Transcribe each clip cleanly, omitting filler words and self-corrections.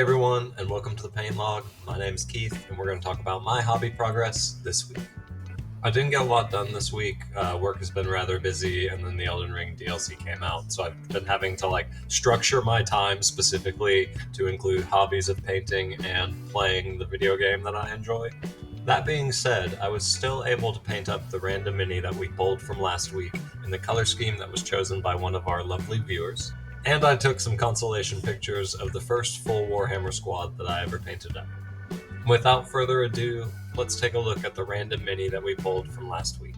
everyone, and welcome to the Paint Log. My name is Keith, and we're going to talk about my hobby progress this week. I didn't get a lot done this week. Work has been rather busy, and then the Elden Ring DLC came out, so I've been having to structure my time specifically to include hobbies of painting and playing the video game that I enjoy. That being said, I was still able to paint up the random mini that we pulled from last week in the color scheme that was chosen by one of our lovely viewers. And I took some consolation pictures of the first full Warhammer squad that I ever painted up. Without further ado, let's take a look at the random mini that we pulled from last week.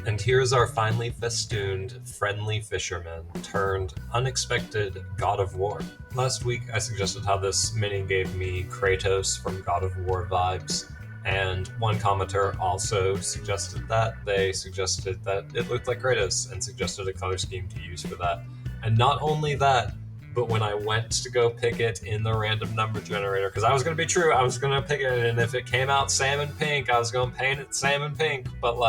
And here's our finely festooned, friendly fisherman turned unexpected God of War. Last week I suggested how this mini gave me Kratos from God of War vibes, and one commenter also suggested that. They suggested that it looked like Kratos and suggested a color scheme to use for that. And not only that, but when I went to go pick it in the random number generator, because I was going to be true, I was going to pick it, and if it came out salmon pink, I was going to paint it salmon pink, but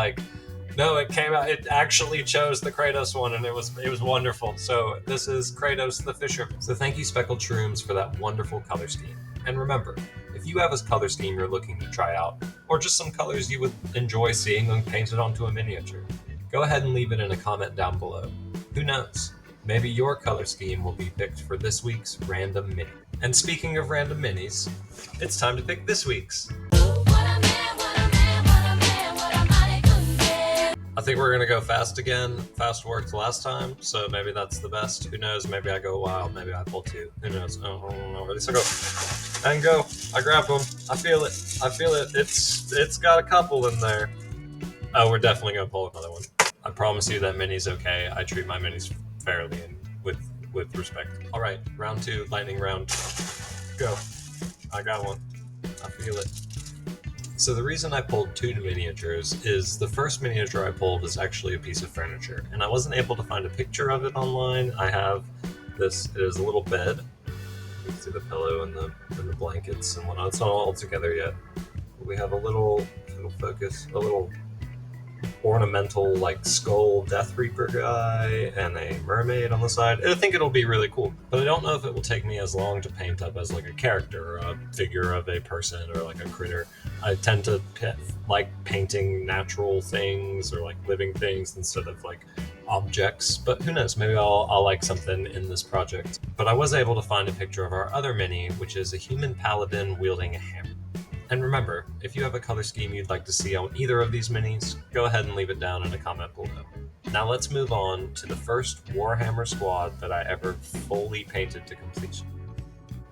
no, it actually chose the Kratos one, and it was wonderful. So this is Kratos the Fisherman. So thank you, Speckled Shrooms, for that wonderful color scheme. And remember, if you have a color scheme you're looking to try out, or just some colors you would enjoy seeing when painted onto a miniature, go ahead and leave it in a comment down below. Who knows? Maybe your color scheme will be picked for this week's random mini. And speaking of random minis, it's time to pick this week's. I think we're gonna go fast again. Fast worked last time, so maybe that's the best. Who knows? Maybe I go wild. Maybe I pull two. Who knows? Oh, I don't know. Ready, so go. And go. I grab them. I feel it. It's got a couple in there. Oh, we're definitely gonna pull another one. I promise you that mini's okay. I treat my minis fairly and with respect. All right, round two, lightning round. Go. I got one. I feel it. So the reason I pulled two miniatures is the first miniature I pulled is actually a piece of furniture, and I wasn't able to find a picture of it online. I have this. It is a little bed. You can see the pillow and the blankets and whatnot. It's not all together yet. We have a little ornamental skull Death Reaper guy and a mermaid on the side. I think it'll be really cool, but I don't know if it will take me as long to paint up as a character or a figure of a person or a critter. I tend to like painting natural things or living things instead of objects, but who knows, maybe I'll like something in this project. But I was able to find a picture of our other mini, which is a human paladin wielding a hammer. And remember, if you have a color scheme you'd like to see on either of these minis, go ahead and leave it down in a comment below. Now let's move on to the first Warhammer squad that I ever fully painted to completion.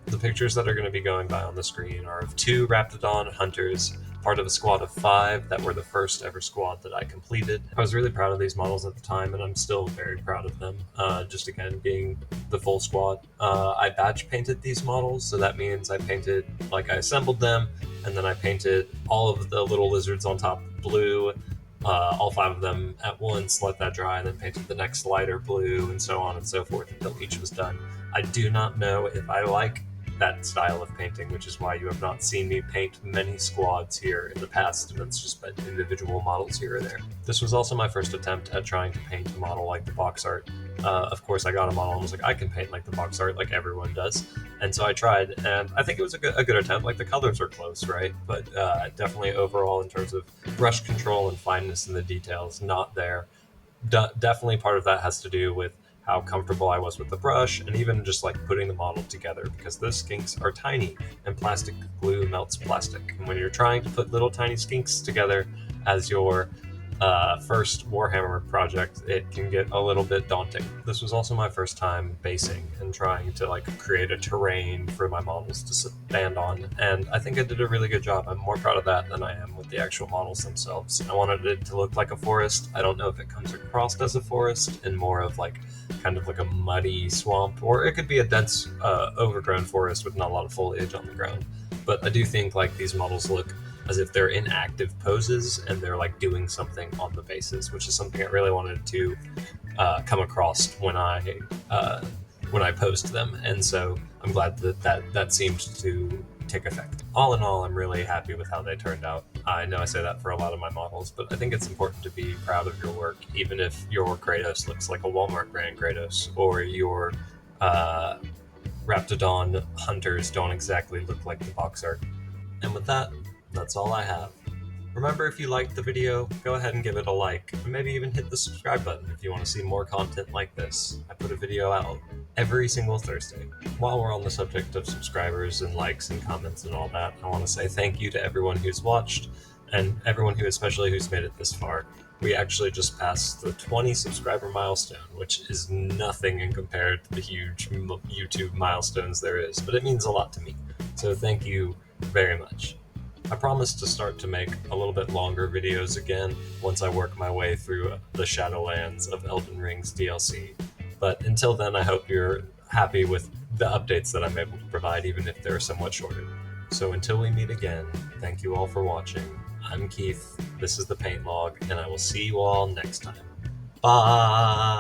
The pictures that are going to be going by on the screen are of two Raptadon hunters, part of a squad of 5 that were the first ever squad that I completed. I was really proud of these models at the time, and I'm still very proud of them, just again being the full squad. I batch painted these models, so that means I assembled them, and then I painted all of the little lizards on top blue, all 5 of them at once, let that dry, and then painted the next lighter blue, and so on and so forth until each was done. I do not know if I like that style of painting, which is why you have not seen me paint many squads here in the past, and it's just been individual models here or there. This was also my first attempt at trying to paint a model like the box art. Of course, I got a model and was like, I can paint like the box art like everyone does. And so I tried, and I think it was a good attempt. The colors are close, right? But definitely overall, in terms of brush control and fineness in the details, not there. Definitely part of that has to do with how comfortable I was with the brush, and even just putting the model together, because those skinks are tiny and plastic glue melts plastic. And when you're trying to put little tiny skinks together as your first Warhammer project, it can get a little bit daunting. This was also my first time basing and trying to create a terrain for my models to stand on, and I think I did a really good job. I'm more proud of that than I am with the actual models themselves. I wanted it to look like a forest. I don't know if it comes across as a forest and more of kind of a muddy swamp, or it could be a dense overgrown forest with not a lot of foliage on the ground. But I do think these models look as if they're in active poses and they're doing something on the bases, which is something I really wanted to come across when I posed them. And so I'm glad that seemed to take effect. All in all, I'm really happy with how they turned out. I know I say that for a lot of my models, but I think it's important to be proud of your work, even if your Kratos looks like a Walmart brand Kratos, or your Raptadon hunters don't exactly look like the box art. And with that, that's all I have. Remember, if you liked the video, go ahead and give it a like, and maybe even hit the subscribe button if you want to see more content like this. I put a video out every single Thursday. While we're on the subject of subscribers and likes and comments and all that, I want to say thank you to everyone who's watched, and everyone especially who's made it this far. We actually just passed the 20 subscriber milestone, which is nothing in compared to the huge YouTube milestones there is, but it means a lot to me. So thank you very much. I promise to start to make a little bit longer videos again once I work my way through the Shadowlands of Elden Ring's DLC. But until then, I hope you're happy with the updates that I'm able to provide, even if they're somewhat shorter. So until we meet again, thank you all for watching. I'm Keith, this is the Paint Log, and I will see you all next time. Bye!